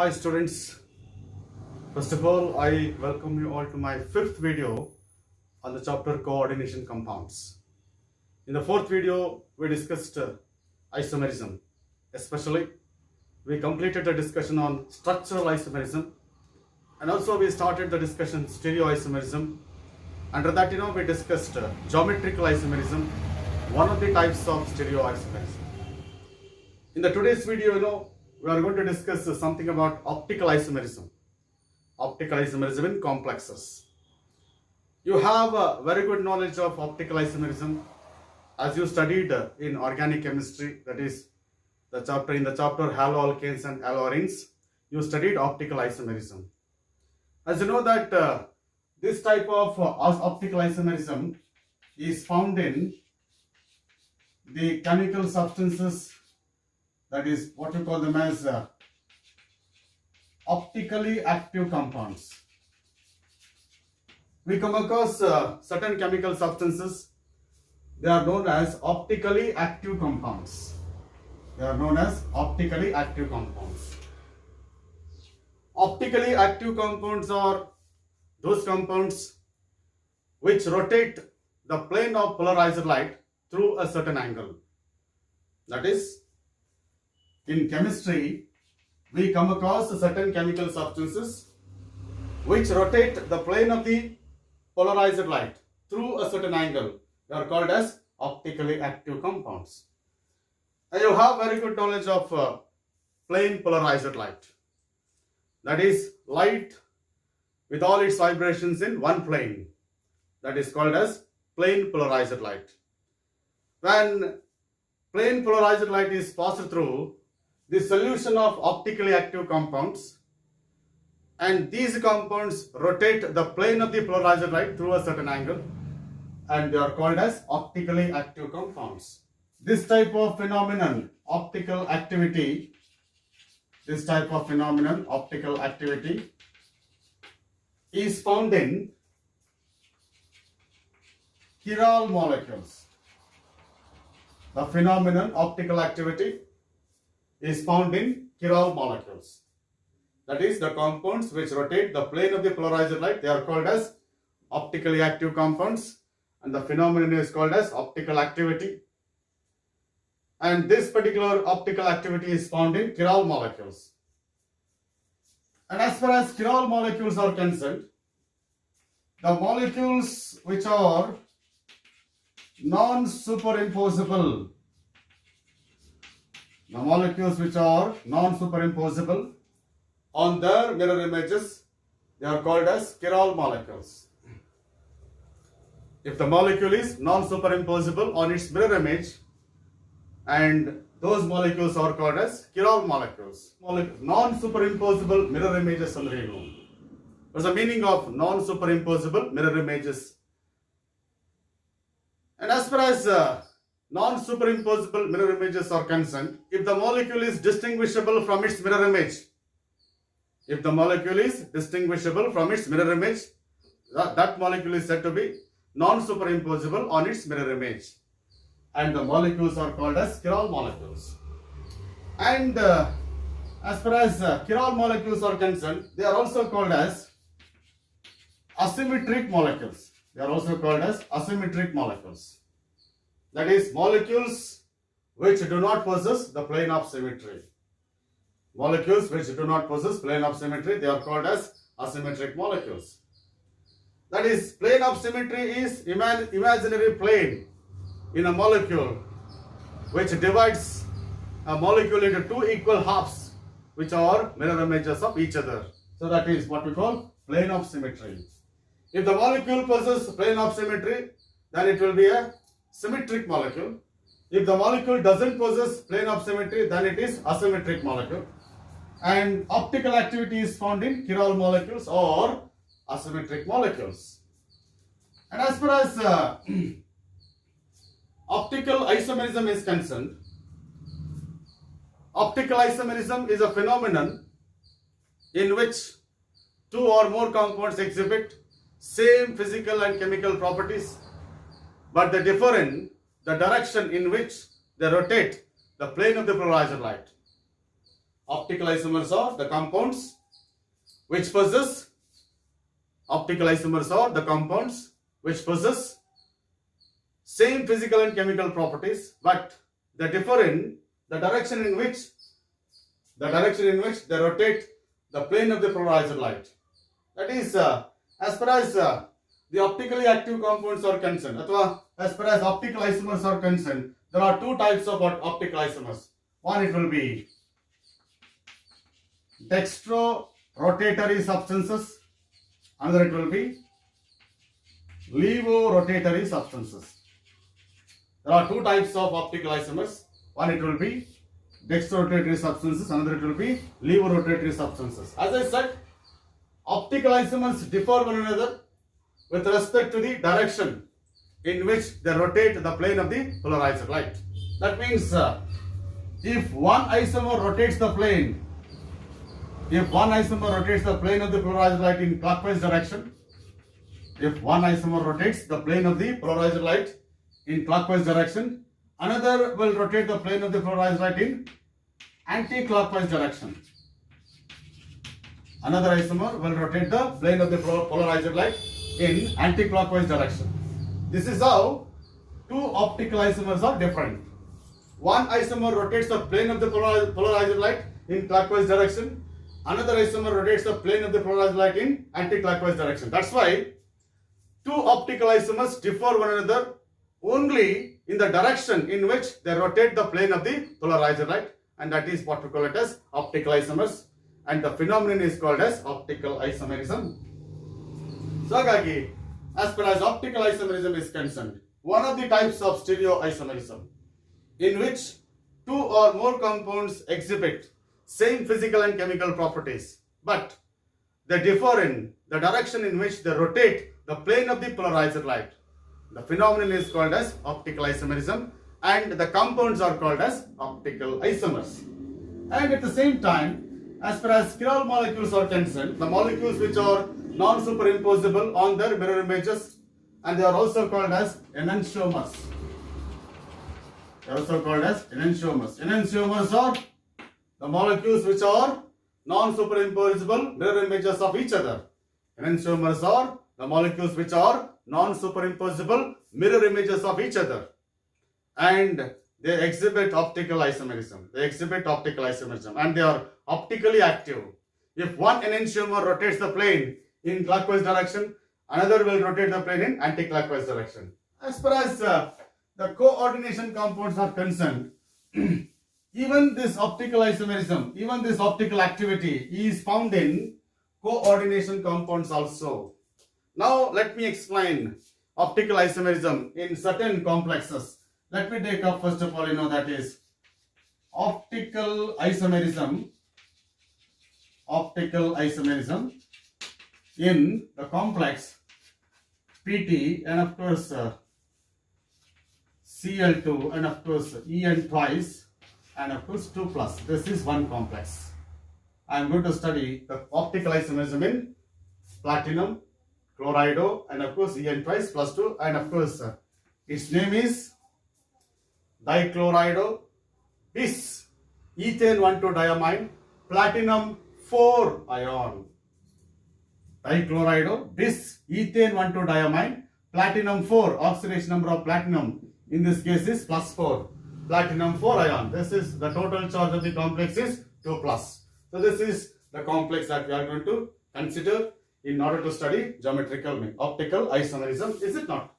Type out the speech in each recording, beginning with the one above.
Hi students, first of all I welcome you all to my fifth video on the chapter coordination compounds. In the fourth video we discussed isomerism, especially we completed the discussion on structural isomerism and also we started the discussion stereoisomerism. Under that we discussed geometrical isomerism, one of the types of stereoisomerism. In the today's video we are going to discuss something about optical isomerism in complexes. You have a very good knowledge of optical isomerism as you studied in organic chemistry, that is the chapter haloalkanes and haloarenes. You studied optical isomerism. As you know that this type of optical isomerism is found in the chemical substances, that is what we call them as optically active compounds. We come across certain chemical substances, they are known as optically active compounds. Optically active compounds are those compounds which rotate the plane of polarized light through a certain angle. That is, in chemistry, we come across certain chemical substances which rotate the plane of the polarized light through a certain angle. They are called as optically active compounds. And you have very good knowledge of plane polarized light. That is light with all its vibrations in one plane. That is called as plane polarized light. When plane polarized light is passed through the solution of optically active compounds, and these compounds rotate the plane of the polarized light through a certain angle, and they are called as optically active compounds. This type of phenomenon, optical activity, is found in chiral molecules. The phenomenon optical activity is found in chiral molecules. That is, the compounds which rotate the plane of the polarized light, they are called as optically active compounds, and the phenomenon is called as optical activity. And this particular optical activity is found in chiral molecules. And as far as chiral molecules are concerned, the molecules which are non-superimposable, on their mirror images, they are called as chiral molecules. If the molecule is non-superimposable on its mirror image, and those molecules are called as chiral molecules. Non-superimposable mirror images. What's the meaning of non-superimposable mirror images? And as far as non-superimposable mirror images are concerned, if the molecule is distinguishable from its mirror image, that molecule is said to be non-superimposable on its mirror image, and the molecules are called as chiral molecules. And as far as chiral molecules are concerned, they are also called as asymmetric molecules. That is, molecules which do not possess the plane of symmetry. They are called as asymmetric molecules. That is, plane of symmetry is imaginary plane in a molecule which divides a molecule into two equal halves which are mirror images of each other. So that is what we call plane of symmetry. If the molecule possesses plane of symmetry, then it will be a symmetric molecule. If the molecule doesn't possess plane of symmetry, then it is asymmetric molecule. And optical activity is found in chiral molecules or asymmetric molecules. And as far as optical isomerism is concerned, optical isomerism is a phenomenon in which two or more compounds exhibit same physical and chemical properties, but they differ in the direction in which they rotate the plane of the polarized light. Optical isomers are the compounds which possess same physical and chemical properties, but they differ in the direction in which they rotate the plane of the polarized light. That is, as far as the optically active compounds are concerned, as far as optical isomers are concerned, there are two types of optical isomers. One, it will be dextro-rotatory substances. Another, it will be levo-rotatory substances. There are two types of optical isomers. One, it will be dextro-rotatory substances. Another, it will be levo-rotatory substances. As I said, optical isomers differ one another with respect to the direction in which they rotate the plane of the polarized light. That means if one isomer rotates the plane of the polarized light in clockwise direction, another will rotate the plane of the polarized light in anti-clockwise direction. Another isomer will rotate the plane of the polarized light in anti-clockwise direction. This is how two optical isomers are different. One isomer rotates the plane of the polarized light in clockwise direction. Another isomer rotates the plane of the polarized light in anti-clockwise direction. That's why two optical isomers differ one another only in the direction in which they rotate the plane of the polarized light, and that is what we call it as optical isomers, and the phenomenon is called as optical isomerism. So, Gagi, as far as optical isomerism is concerned, one of the types of stereoisomerism in which two or more compounds exhibit same physical and chemical properties, but they differ in the direction in which they rotate the plane of the polarized light. The phenomenon is called as optical isomerism, and the compounds are called as optical isomers. And at the same time, as far as chiral molecules are concerned, the molecules which are non-superimposable on their mirror images, and they are also called as enantiomers. Enantiomers are the molecules which are non-superimposable mirror images of each other. Enantiomers are the molecules which are non-superimposable mirror images of each other, and they exhibit optical isomerism. And they are optically active. If one enantiomer rotates the plane in clockwise direction, another will rotate the plane in anti-clockwise direction. As far as the coordination compounds are concerned, even this optical isomerism, even this optical activity is found in coordination compounds also. Now let me explain optical isomerism in certain complexes. Let me take up first of all, that is optical isomerism in the complex PT, and of course Cl2, and of course En twice, and of course 2 plus. This is one complex. I am going to study the optical isomerism in platinum, chlorido, and of course En twice plus 2, and of course its name is dichlorido bis ethane 1,2-diamine platinum 4 ion. Dichlorido bis ethane 1,2-diamine platinum 4, oxidation number of platinum in this case is plus 4, platinum 4 ion. This is the total charge of the complex is 2 plus. So this is the complex that we are going to consider in order to study geometrical optical isomerism, is it not?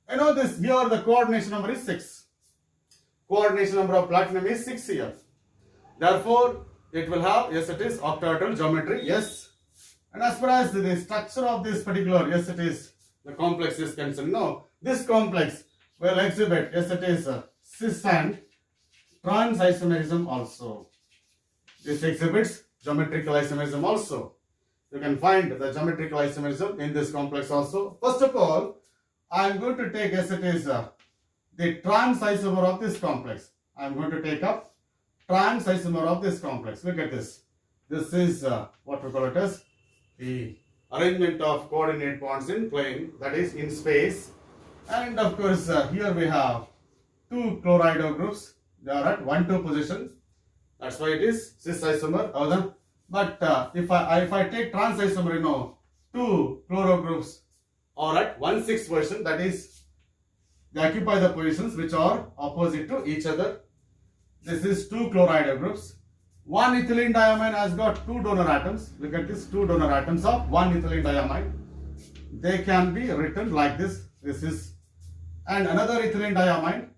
This here the coordination number is 6. Coordination number of platinum is 6 here. Therefore, it will have, yes, it is octahedral geometry, yes. And as far as the structure of this particular, yes, it is, the complex is concerned. No, this complex will exhibit, yes, it is cis and trans isomerism also. This exhibits geometrical isomerism also. You can find the geometrical isomerism in this complex also. First of all, I am going to take, yes, it is the trans isomer of this complex. I am going to take up trans isomer of this complex. Look at this. This is what we call it as the arrangement of coordinate points in plane, that is in space. And of course, here we have two chlorido groups. They are at 1,2 position. That's why it is cis isomer. But if I take trans isomer, two chloro groups are at 1,6 position, that is, they occupy the positions which are opposite to each other. This is two chloride groups. One ethylene diamine has got two donor atoms. Look at this, two donor atoms of one ethylene diamine. They can be written like this. This is, and another ethylene diamine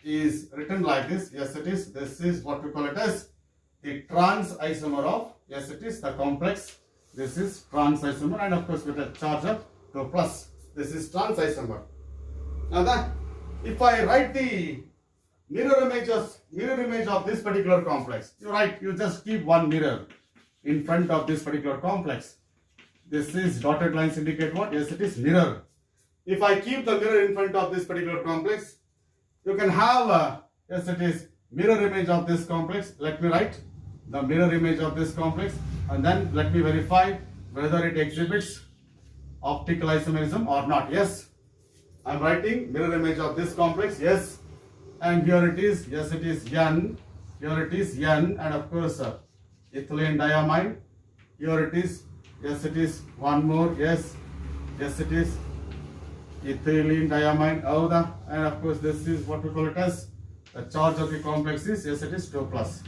is written like this. Yes, it is. This is what we call it as the trans isomer of, yes, it is the complex. This is trans isomer, and of course with a charge of 2 plus. This is trans isomer. Now if I write the mirror image of this particular complex, you just keep one mirror in front of this particular complex. This is dotted lines indicate what? Yes, it is mirror. If I keep the mirror in front of this particular complex, you can have yes, it is mirror image of this complex. Let me write the mirror image of this complex, and then let me verify whether it exhibits optical isomerism or not. Yes, I am writing mirror image of this complex. Yes, and here it is. Yes, it is N. Here it is N, and of course ethylene diamine. Here it is. Yes, it is one more. Yes, yes, it is ethylene diamine. And of course this is what we call it as the charge of the complex is, yes, it is 2 plus.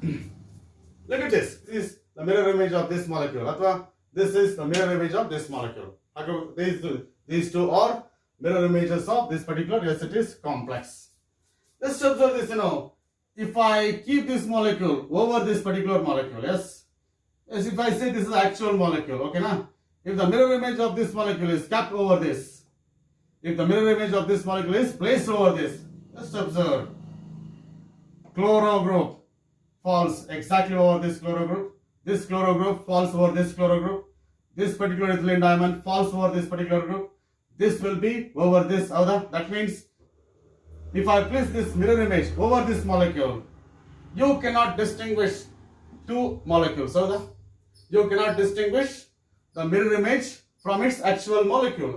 Look at this. This is the mirror image of this molecule. This is the mirror image of this molecule. These two are mirror images of this particular, yes, it is complex. Let's observe this. If I keep this molecule over this particular molecule, yes, if I say this is the actual molecule, okay, now if the mirror image of this molecule is kept over this, if the mirror image of this molecule is placed over this, just observe, chloro group falls exactly over this chloro group. This chloro group falls over this chloro group. This particular ethylene diamond falls over this particular group. This will be over this other. That means if I place this mirror image over this molecule, you cannot distinguish two molecules. You cannot distinguish the mirror image from its actual molecule.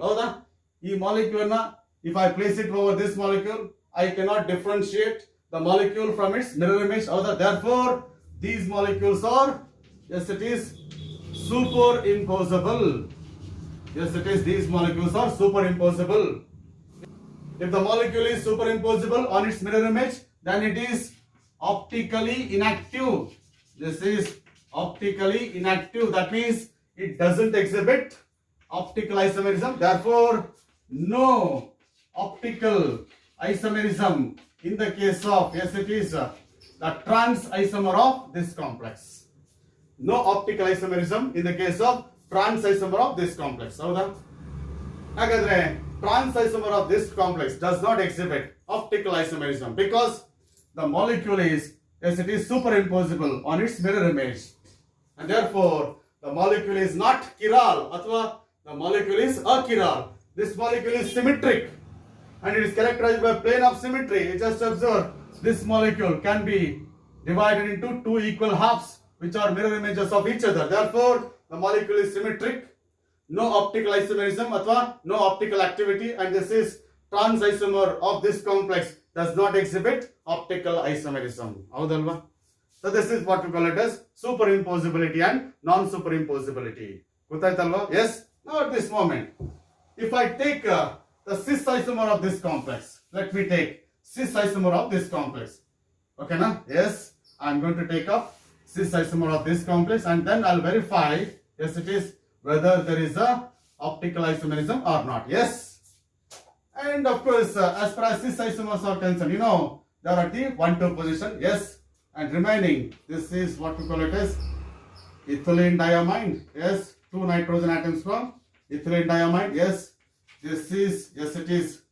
This molecule, if I place it over this molecule, I cannot differentiate the molecule from its mirror image. Therefore, these molecules are, yes, it is superimposable. Yes, it is. These molecules are superimposable. If the molecule is superimposable on its mirror image, then it is optically inactive. This is optically inactive. That means it doesn't exhibit optical isomerism. Therefore, no optical isomerism in the case of, yes, it is the trans isomer of this complex. No optical isomerism in the case of trans isomer of this complex. Trans isomer of this complex does not exhibit optical isomerism because the molecule is, yes, it is superimposable on its mirror image, and therefore the molecule is not chiral, athwa the molecule is achiral. This molecule is symmetric and it is characterized by plane of symmetry. You just observe this molecule can be divided into two equal halves which are mirror images of each other. Therefore, the molecule is symmetric, no optical isomerism athwa no optical activity, and this is trans isomer of this complex does not exhibit optical isomerism. So this is what we call it as superimposability and non-superimposability. Yes? Now at this moment, if I take the cis isomer of this complex, let me take cis isomer of this complex. Okay, now? Yes, I am going to take up cis isomer of this complex and then I'll verify, yes, it is, whether there is a optical isomerism or not. Yes. And of course, as far as cis isomers are concerned, they are at the 1,2 position. Yes. And remaining, this is what we call it as ethylene diamine. Yes. 2 nitrogen atoms from ethylene diamine. Yes. This is, yes, it is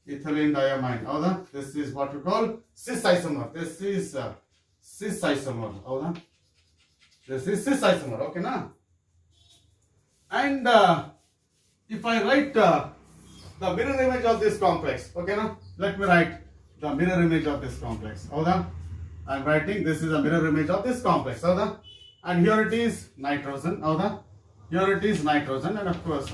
ethylene diamine. This is what we call cis isomer. This is cis isomer. This is cis isomer. Okay, na? And if I write the mirror image of this complex, okay, now let me write the mirror image of this complex. I am writing this is a mirror image of this complex. And here it is nitrogen. Here it is nitrogen, and of course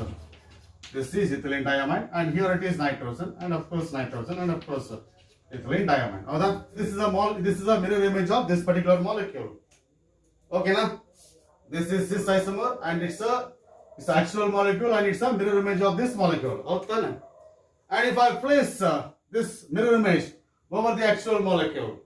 this is ethylene diamine, and here it is nitrogen, and of course nitrogen, and of course ethylene diamine. Now this is a mirror image of this particular molecule. Okay, now this is cis isomer and it's an actual molecule and it's a mirror image of this molecule. Okay, and if I place this mirror image over the actual molecule,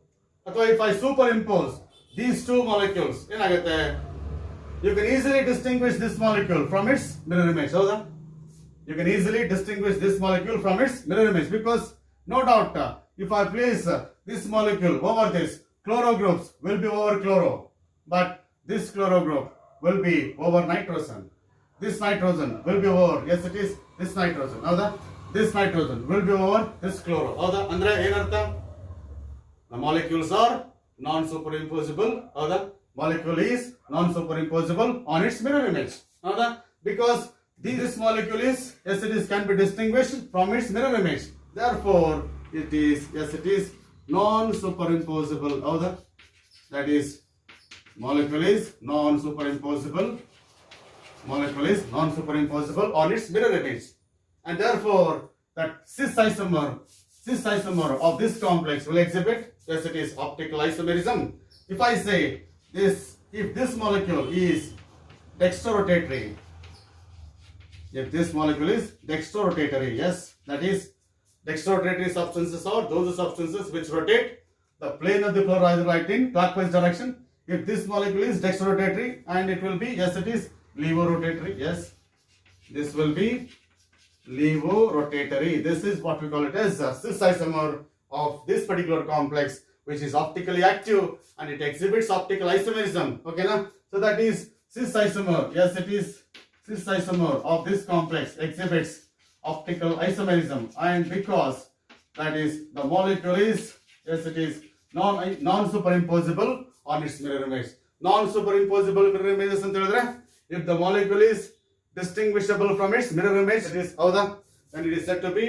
or if I superimpose these two molecules, you can easily distinguish this molecule from its mirror image. You can easily distinguish this molecule from its mirror image because no doubt if I place this molecule over this, chloro groups will be over chloro, but this chloro group will be over nitrogen. This nitrogen will be over, yes it is, this nitrogen. This nitrogen will be over this chloro. Andre ಏನರ್ಥ? The molecules are non-superimposable. The molecule is non-superimposable on its mirror image. Because this molecule is, yes it is, can be distinguished from its mirror image. Therefore, it is, yes it is, non-superimposable. That is, molecule is non-superimposable. Molecule is non-superimposable on its mirror image. And therefore, that cis isomer of this complex will exhibit, yes it is, optical isomerism. If I say this, if this molecule is dextrorotatory, if this molecule is dextrorotatory, yes, that is, dextrorotatory substances are those substances which rotate the plane of the polarizer light in clockwise direction. If this molecule is dextrorotatory, and it will be, yes it is, levorotatory, yes, this will be levorotatory. This is what we call it as a cis isomer of this particular complex, which is optically active and it exhibits optical isomerism. Okay, now, so that is cis isomer. Yes, it is cis isomer of this complex exhibits optical isomerism, and because that is the molecule is, yes, it is non-superimposable on its mirror image. Non-superimposable mirror images ಅಂತ ಹೇಳಿದ್ರೆ, if the molecule is distinguishable from its mirror image, it is then it is said to be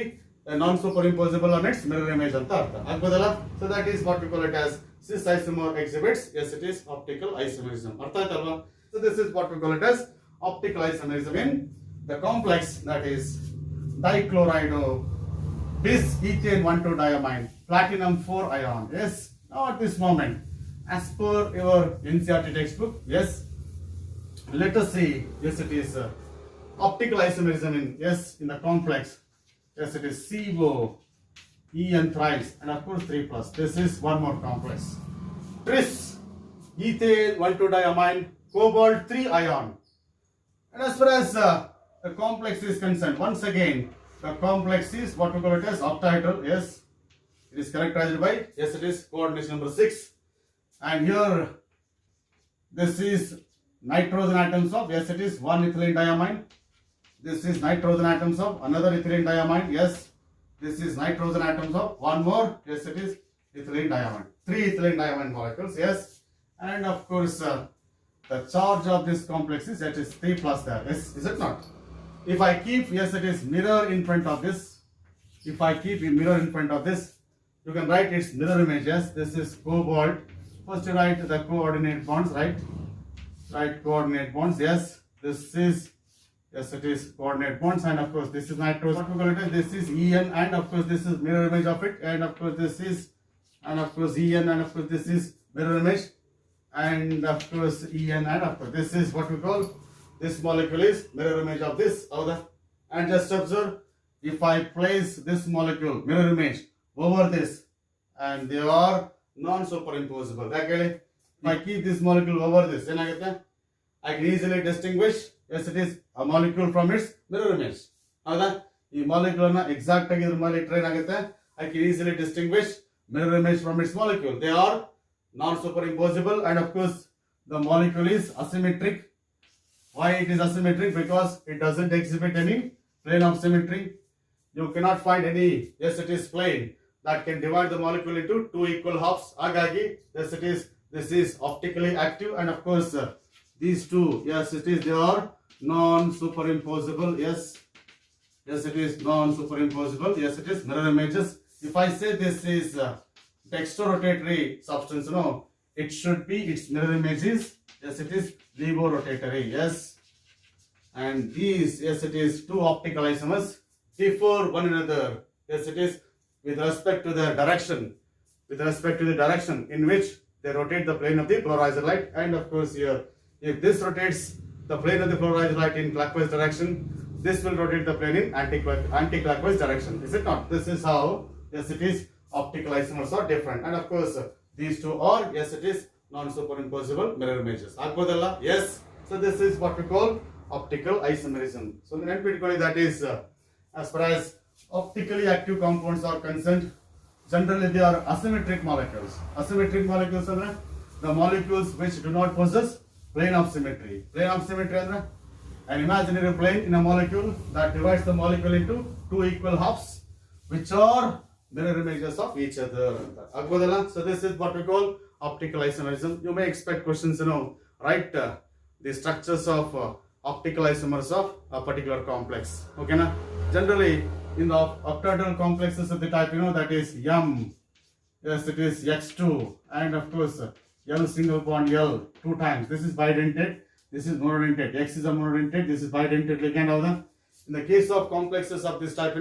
non-superimposable on its mirror image ಅಂತ ಅರ್ಥ ಆಗ್ಬೋದಲ್ಲ. So that is what we call it as cis isomer exhibits, yes it is, optical isomerism. ಅರ್ಥ ಆಯ್ತಲ್ವಾ? So this is what we call it as optical isomerism in the complex, that is dichlorido bis ethane 1,2-diamine platinum 4 ion. Yes, now at this moment, as per your NCERT textbook, yes, let us see, yes it is optical isomerism in, yes, in the complex, yes it is CO, En thrice, and of course 3 plus. This is one more complex. Tris ethane 1,2-diamine cobalt 3 ion. And as far as the complex is concerned, once again, the complex is what we call it as octahedral. Yes, it is characterized by, yes it is, coordination number 6. And here, this is nitrogen atoms of, yes it is, 1 ethylene diamine. This is nitrogen atoms of another ethylene diamine. Yes, this is nitrogen atoms of one more, yes it is, ethylene diamine. 3 ethylene diamine molecules. Yes, and of course the charge of this complex is, that is 3 plus there. Yes, is it not? If I keep, yes it is, mirror in front of this, if I keep a mirror in front of this, you can write its mirror image. Yes, this is cobalt. First you write the coordinate bonds, right? Write coordinate bonds. Yes, this is, yes it is, coordinate bonds, and of course this is nitrogen. What we call it is, this is En, and of course this is mirror image of it, and of course this is, and of course En, and of course this is mirror image, and of course En, and of course this is what we call, this molecule is mirror image of this other. And just observe, if I place this molecule mirror image over this, and they are non-superimposable. If I keep this molecule over this, I can easily distinguish, yes it is, a molecule from its mirror image. This molecule exact I can easily distinguish mirror image from its molecule. They are non-superimposable, and of course the molecule is asymmetric. Why it is asymmetric? Because it doesn't exhibit any plane of symmetry. You cannot find any, yes it is, plane that can divide the molecule into 2 equal halves. Agagi, yes it is, this is optically active, and of course these two, yes it is, they are non-superimposable. Yes, yes it is non-superimposable. Yes it is, mirror images. If I say this is dextrorotatory substance, no, it should be, its mirror image is, yes it is, levorotatory. Yes, and these, yes it is, two optical isomers differ one another. Yes it is, with respect to the direction, in which they rotate the plane of the polarizer light. And of course here, if this rotates the plane of the polarizer light in clockwise direction, this will rotate the plane in anti-clockwise direction. Is it not? This is how, yes it is, optical isomers are different. And of course, these two are, yes it is, non-superimposable mirror images. Agbodalla? Yes. So this is what we call optical isomerism. So the NPTCOD, that is, as far as optically active compounds are concerned, generally they are asymmetric molecules. Asymmetric molecules are the molecules which do not possess plane of symmetry. Plane of symmetry is an imaginary plane in a molecule that divides the molecule into two equal halves, which are mirror images of each other. Agbodalla? So this is what we call optical isomerism. You may expect questions, write the structures of optical isomers of a particular complex. Okay, na? Generally, in the octahedral complexes of the type, that is M, yes, it is X2, and of course, L single bond L 2 times. This is bidentate, this is monodentate. X is a monodentate, this is bidentate ligand. In the case of complexes of this type,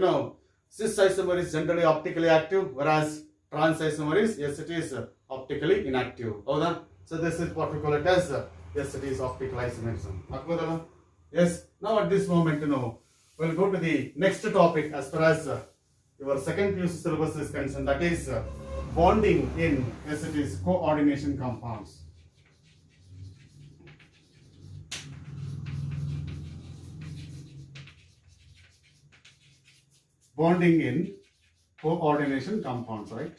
cis isomer is generally optically active, whereas trans isomer is, yes, it is optically inactive. So this is what we call it as, yes, it is optical isomerism. Yes, now at this moment, we'll go to the next topic as far as your second PUC syllabus is concerned, that is bonding in, yes, it is coordination compounds. Bonding in coordination compounds, right?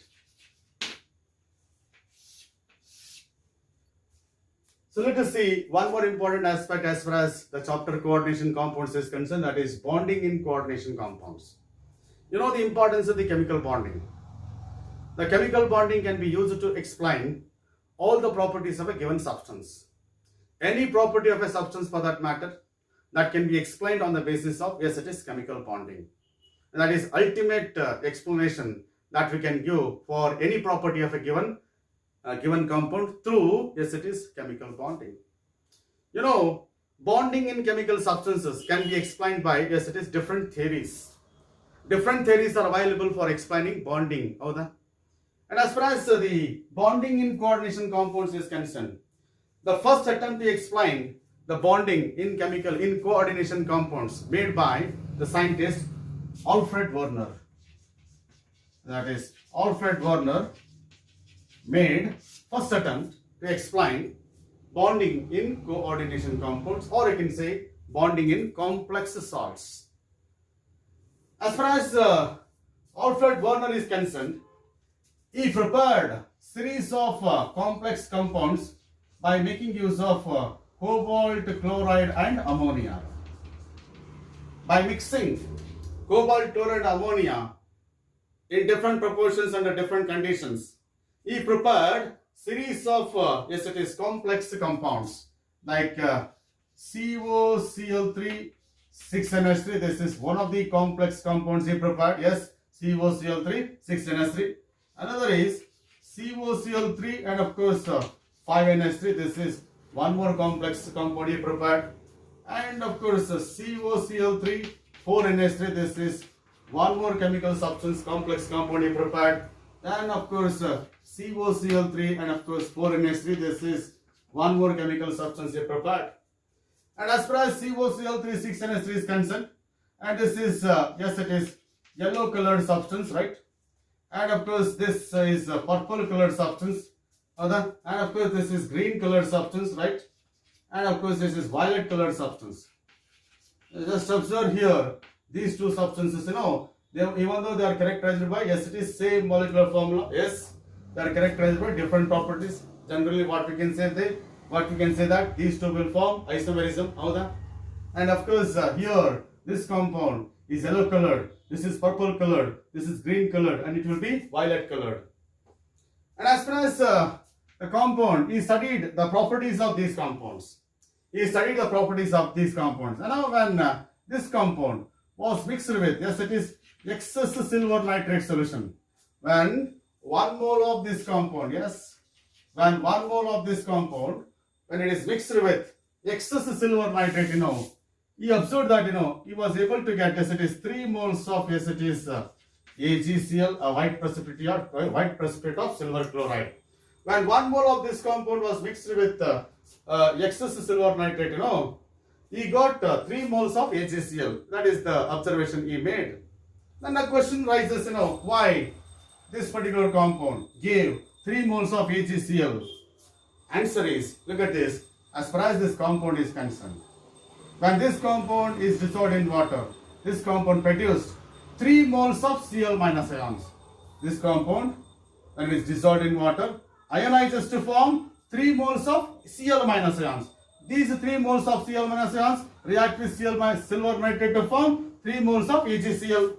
So let us see one more important aspect as far as the chapter coordination compounds is concerned, that is bonding in coordination compounds. You know the importance of the chemical bonding. The chemical bonding can be used to explain all the properties of a given substance. Any property of a substance for that matter, that can be explained on the basis of, yes, it is chemical bonding. And that is ultimate explanation that we can give for any property of a given compound through, yes, it is chemical bonding. Bonding in chemical substances can be explained by, yes, it is different theories. Different theories are available for explaining bonding. And as far as the bonding in coordination compounds is concerned, the first attempt to explain the bonding in coordination compounds made by the scientist Alfred Werner. That is, Alfred Werner made first attempt to explain bonding in coordination compounds, or you can say bonding in complex salts. As far as Alfred Werner is concerned, he prepared series of complex compounds by making use of cobalt, chloride and ammonia. By mixing cobalt, chloride, ammonia in different proportions under different conditions, he prepared series of yes, it is complex compounds like COCl3 6NH3. This is one of the complex compounds he prepared. Yes, COCl3 6NH3. Another is COCl3 and of course 5NH3. This is one more complex compound he prepared. And of course COCl3 4NH3. This is one more chemical substance complex compound he prepared. And of course COCl3 and of course 4NH3. This is one more chemical substance he prepared. And as far as COCl3 6NH3 is concerned, and this is yes, it is yellow colored substance, right? And of course this is purple colored substance, and of course this is green colored substance, right? And of course this is violet colored substance. Just observe here these two substances, even though they are characterized by, yes, it is same molecular formula, yes, they are characterized by different properties. Generally what we can say that these two will form isomerism. And of course here this compound is yellow colored, this is purple colored, this is green colored, and it will be violet colored. And as far as the compound, he studied the properties of these compounds. And now when this compound was mixed with, yes, it is excess silver nitrate solution. When 1 mole of this compound, when it is mixed with excess silver nitrate, he observed that, he was able to get, yes, it is 3 moles of, yes, it is AgCl, a white precipitate of silver chloride. When 1 mole of this compound was mixed with excess silver nitrate, he got 3 moles of AgCl. That is the observation he made. Then the question rises, why this particular compound gave 3 moles of AgCl? Answer is, look at this, as far as this compound is concerned. When this compound is dissolved in water, this compound produced 3 moles of Cl minus ions. This compound, when it is dissolved in water, ionizes to form 3 moles of Cl minus ions. These 3 moles of Cl minus ions react with silver nitrate to form 3 moles of AgCl.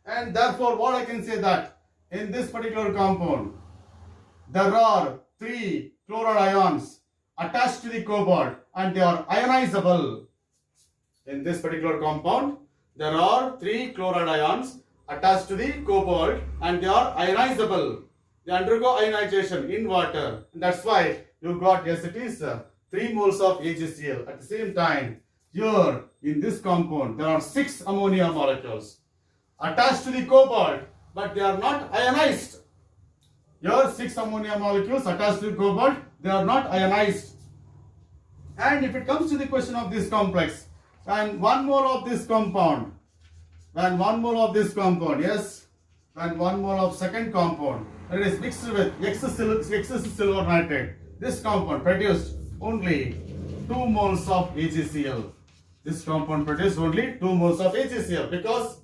And therefore, what I can say that in this particular compound, there are 3 chloride ions attached to the cobalt and they are ionizable. In this particular compound, there are 3 chloride ions attached to the cobalt and they are ionizable. They undergo ionization in water. And that's why you got, yes, it is 3 moles of AgCl. At the same time, here in this compound, there are 6 ammonia molecules attached to the cobalt, but they are not ionized. Here 6 ammonia molecules attached to the cobalt, they are not ionized. And if it comes to the question of this complex, when 1 mole of this compound, when 1 mole of second compound, it is mixed with excess silver nitrate, this compound produced only 2 moles of AgCl. This compound produced only 2 moles of AgCl because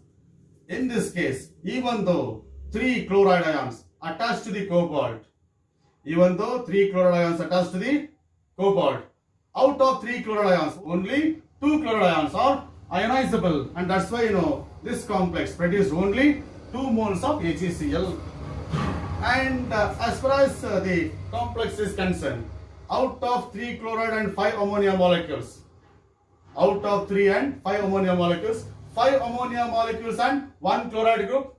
in this case, even though 3 chloride ions attached to the cobalt, out of 3 chloride ions, only 2 chloride ions are ionizable, and that's why this complex produced only 2 moles of AgCl. And as far as the complex is concerned, out of 3 chloride and 5 ammonia molecules, 5 ammonia molecules and 1 chloride group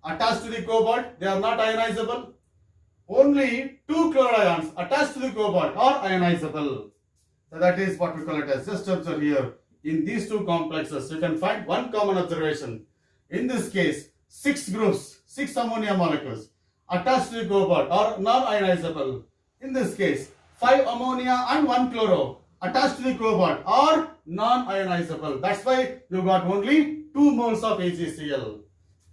attached to the cobalt, they are not ionizable. Only 2 chloride ions attached to the cobalt are ionizable. So that is what we call it as. Just observe here, in these 2 complexes, you can find one common observation. In this case, 6 ammonia molecules attached to the cobalt are non-ionizable. In this case, 5 ammonia and 1 chloro attached to the cobalt are non-ionizable. That's why you got only 2 moles of AgCl.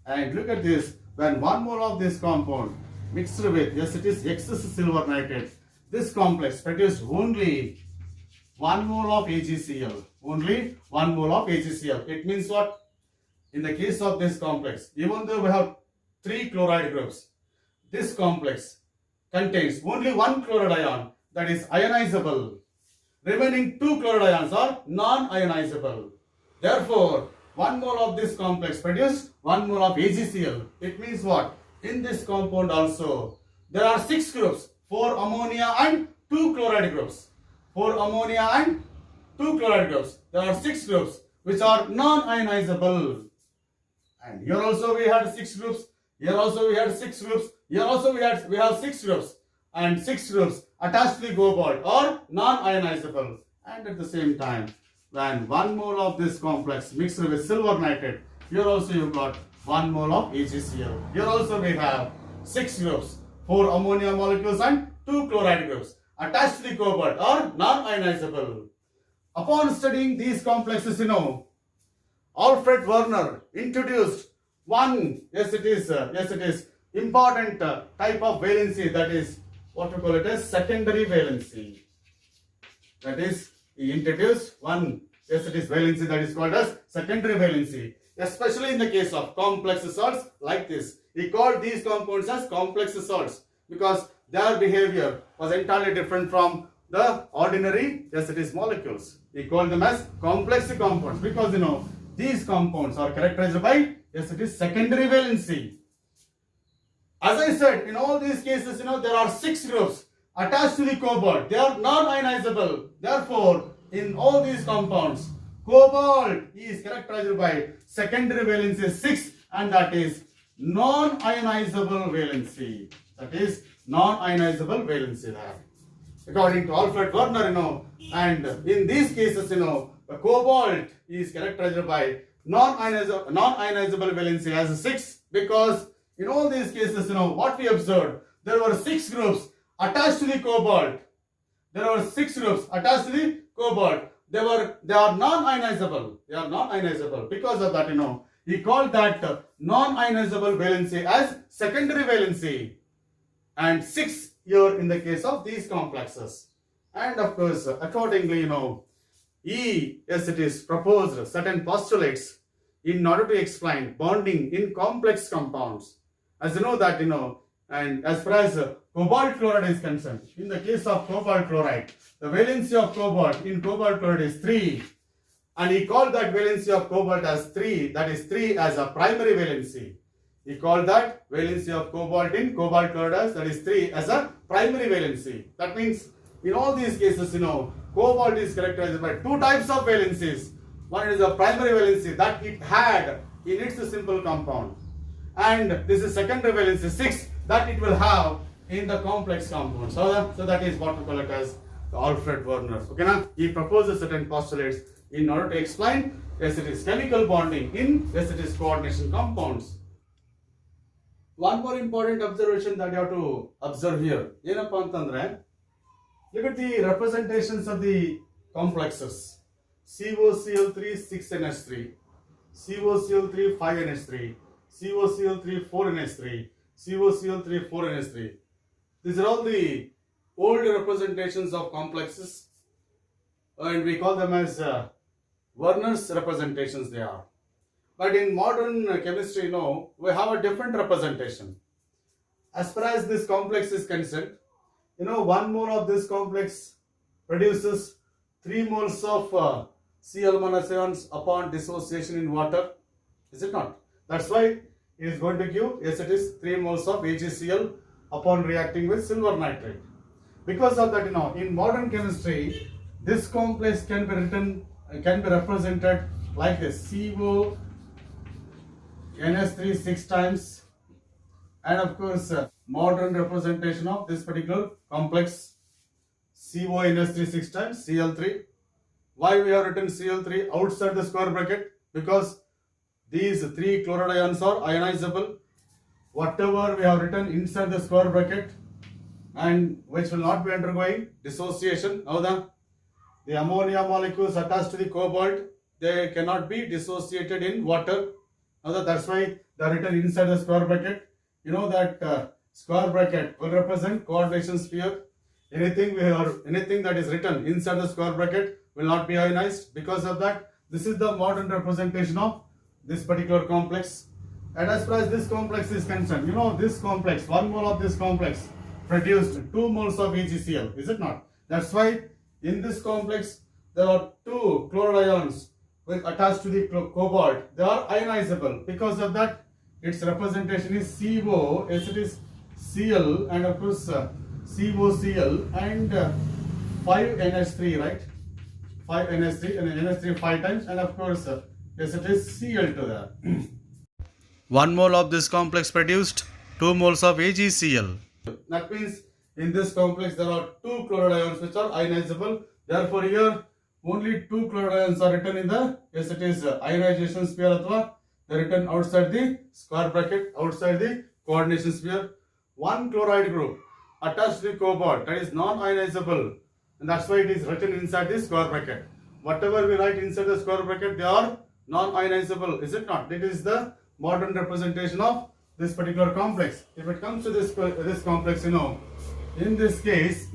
And look at this, when 1 mole of this compound mixed with, yes, it is excess silver nitrate, this complex produced only 1 mole of AgCl. Only 1 mole of AgCl. It means what? In the case of this complex, even though we have 3 chloride groups, this complex contains only 1 chloride ion that is ionizable. Remaining 2 chloride ions are non-ionizable. Therefore, 1 mole of this complex produced 1 mole of AgCl. It means what? In this compound also, there are 6 groups, 4 ammonia and 2 chloride groups. 4 ammonia and 2 chloride groups. There are 6 groups which are non-ionizable. And here also we had 6 groups. Here also we had 6 groups. Here also we have 6 groups. And 6 groups attached to the cobalt are non-ionizable. And at the same time, when 1 mole of this complex mixed with silver nitrate, here also you got 1 mole of AgCl. Here also we have 6 groups, 4 ammonia molecules and 2 chloride groups attached to the cobalt are non-ionizable. Upon studying these complexes, Alfred Werner introduced one, important type of valency, that is what we call it as secondary valency. That is, he introduced one, valency that is called as secondary valency, especially in the case of complex salts like this. He called these compounds as complex salts because their behavior was entirely different from the ordinary molecules. He called them as complex compounds because these compounds are characterized by secondary valency. As I said, in all these cases, there are 6 groups attached to the cobalt. They are non-ionizable. Therefore, in all these compounds, cobalt is characterized by secondary valency 6, and that is non-ionizable valency. That is non-ionizable valency there. According to Alfred Werner, and in these cases, the cobalt is characterized by non-ionizable valency as 6, because in all these cases, what we observed, there were 6 groups attached to the cobalt. There were 6 groups attached to the cobalt. They are non-ionizable. They are non-ionizable. Because of that, he called that non-ionizable valency as secondary valency. And 6 here in the case of these complexes. And of course, accordingly, as it is proposed certain postulates in order to explain bonding in complex compounds. As you know that, and as far as cobalt chloride is concerned, in the case of cobalt chloride, the valency of cobalt in cobalt chloride is 3. And he called that valency of cobalt as 3, that is 3 as a primary valency. He called that valency of cobalt in cobalt chloride, that is 3 as a primary valency. That means in all these cases, cobalt is characterized by 2 types of valencies. One is a primary valency that it had in its simple compound. And this is secondary valency 6 that it will have in the complex compound. So that is what we call it as the Alfred Werner. Okay, now he proposes certain postulates in order to explain yes, it is chemical bonding in yes, it is coordination compounds. One more important observation that you have to observe here. Look at the representations of the complexes. COCl3 6NH3, COCl3 5NH3, COCl3 4NH3, COCl3 4NH3. These are all the old representations of complexes, and we call them as Werner's representations they are. But in modern chemistry, we have a different representation. As far as this complex is concerned, 1 mole of this complex produces 3 moles of Cl- ions upon dissociation in water. Is it not? That's why it is going to give, yes, it is 3 moles of AgCl upon reacting with silver nitrate. Because of that, in modern chemistry, this complex can be represented like this: CO NH3 6 times, and of course modern representation of this particular complex CO NH3 6 times Cl3. Why we have written Cl3 outside the square bracket? Because these 3 chloride ions are ionizable. Whatever we have written inside the square bracket and which will not be undergoing dissociation. Now the ammonia molecules attached to the cobalt, they cannot be dissociated in water. Now that's why they are written inside the square bracket. You know that square bracket will represent coordination sphere. Anything that is written inside the square bracket will not be ionized. Because of that, this is the modern representation of this particular complex. And as far as this complex is concerned, this complex, 1 mole of this complex produced 2 moles of AgCl, is it not? That's why in this complex there are 2 chloride ions attached to the cobalt. They are ionizable. Because of that, its representation is CO, as it is Cl, and of course COCl and 5NH3, right? 5NH3 and NH3 5 times, and of course yes, it is Cl2 there. 1 mole of this complex produced 2 moles of AgCl. That means in this complex there are 2 chloride ions which are ionizable. Therefore here only 2 chloride ions are written in the, yes, it is ionization sphere, athwa they are written outside the square bracket, outside the coordination sphere. 1 chloride group attached to the cobalt, that is non-ionizable, and that's why it is written inside the square bracket. Whatever we write inside the square bracket, they are non-ionizable, is it not? It is the modern representation of this particular complex. If it comes to this complex, in this case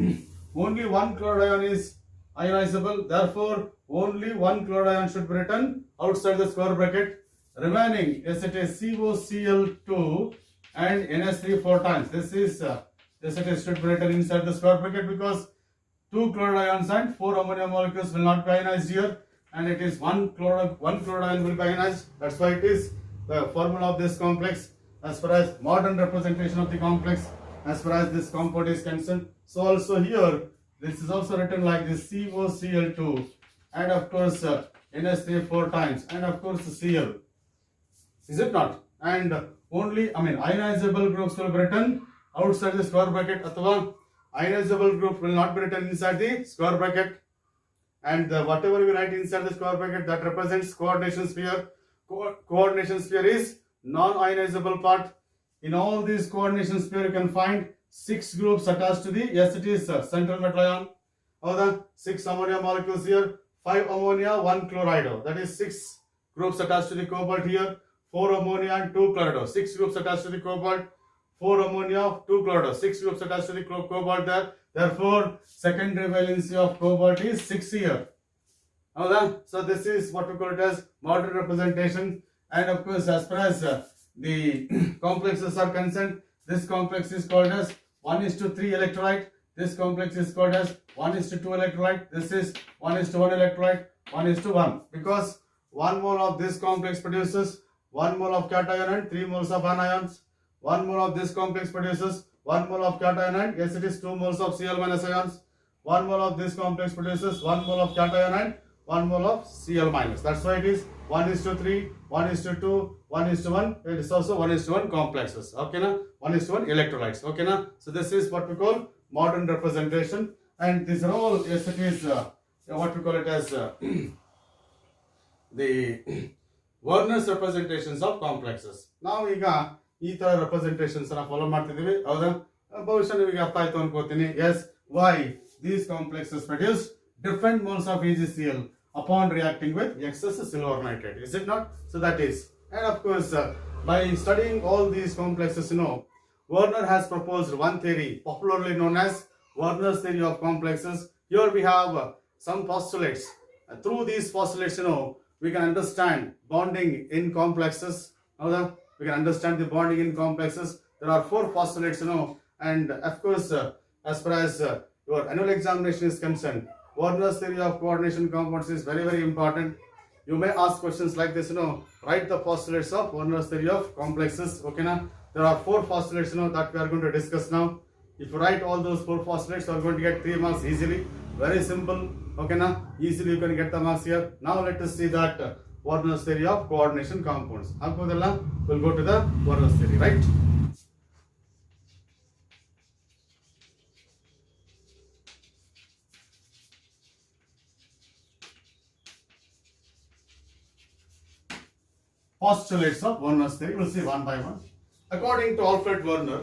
only 1 chloride ion is ionizable. Therefore only 1 chloride ion should be written outside the square bracket. Remaining, yes, it is COCl2 and NH3 4 times. This is yes, it is should be written inside the square bracket, because 2 chloride ions and 4 ammonia molecules will not be ionized here, and it is 1 chloride ion will be ionized. That's why it is the formula of this complex as far as modern representation of the complex as far as this compound is concerned. So also here this is also written like this: COCl2 and of course NH3 4 times and of course Cl. Is it not? And only ionizable groups will be written outside the square bracket, athwa ionizable group will not be written inside the square bracket. And whatever we write inside the square bracket, that represents coordination sphere. Coordination sphere is non-ionizable part. In all these coordination pair, you can find 6 groups attached to the, yes, it is central metal ion. Or the 6 ammonia molecules here, 5 ammonia, 1 chloride. That is 6 groups attached to the cobalt here, 4 ammonia and 2 chloride. 6 groups attached to the cobalt, 4 ammonia, 2 chloride. 6 groups attached to the cobalt there. Therefore, secondary valency of cobalt is 6 here. So this is what we call it as modern representation. And of course, as far as the complexes are concerned, this complex is called as 1:3 electrolyte. This complex is called as 1:2 electrolyte. This is 1:1 electrolyte, 1:1. Because 1 mole of this complex produces 1 mole of cation and 3 moles of anions. 1 mole of this complex produces 1 mole of cation and, yes, it is 2 moles of Cl- ions. 1 mole of this complex produces 1 mole of cation and 1 mole of Cl-. That's why it is 1:3, 1:2, 1:1. It is also 1:1 complexes. Okay, na? 1:1 electrolytes. Okay, na? So this is what we call modern representation. And these are all, yes, it is what we call it as the Werner's representations of complexes. Now ಈಗ ಈ ತರ representations ಅನ್ನ follow ಮಾಡ್ತಿದೀವಿ. ಹೌದಾ? ಬಹುಶಃ ನಿಮಗೆ ಅರ್ಥ ಆಯ್ತು ಅನ್ಕೋತೀನಿ. Yes, why these complexes produce different moles of AgCl upon reacting with excess silver nitrate. Is it not? So that is. And of course, by studying all these complexes, Werner has proposed one theory, popularly known as Werner's theory of complexes. Here we have some postulates. Through these postulates, we can understand bonding in complexes. We can understand the bonding in complexes. There are 4 postulates, and of course, as far as your annual examination is concerned, Werner's theory of coordination compounds is very, very important. You may ask questions like this, write the postulates of Werner's theory of complexes. Okay, now there are 4 postulates, that we are going to discuss now. If you write all those 4 postulates, you are going to get 3 marks easily. Very simple. Okay, now easily you can get the marks here. Now let us see that Werner's theory of coordination compounds. We'll go to the Werner's theory, right? Postulates of Werner's theory. We'll see one by one. According to Alfred Werner,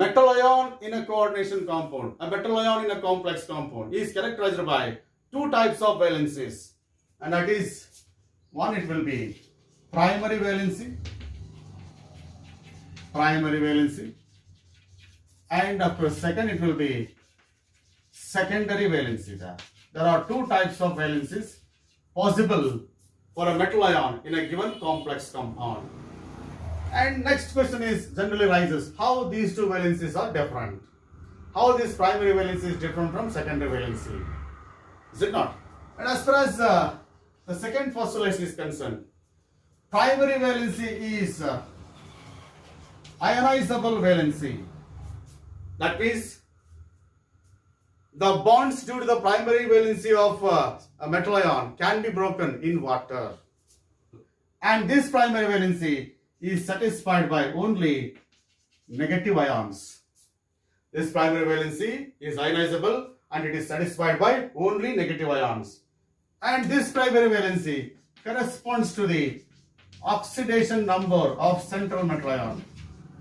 metal ion in a coordination compound, a metal ion in a complex compound is characterized by 2 types of valencies. And that is, one, it will be primary valency, and of course second, it will be secondary valency. There are 2 types of valencies possible for a metal ion in a given complex compound. And next question is generally rises, how these 2 valencies are different? How this primary valency is different from secondary valency? Is it not? And as far as the second postulate is concerned, primary valency is ionizable valency. That means the bonds due to the primary valency of a metal ion can be broken in water. And this primary valency is satisfied by only negative ions. This primary valency is ionizable and it is satisfied by only negative ions. And this primary valency corresponds to the oxidation number of central metal ion.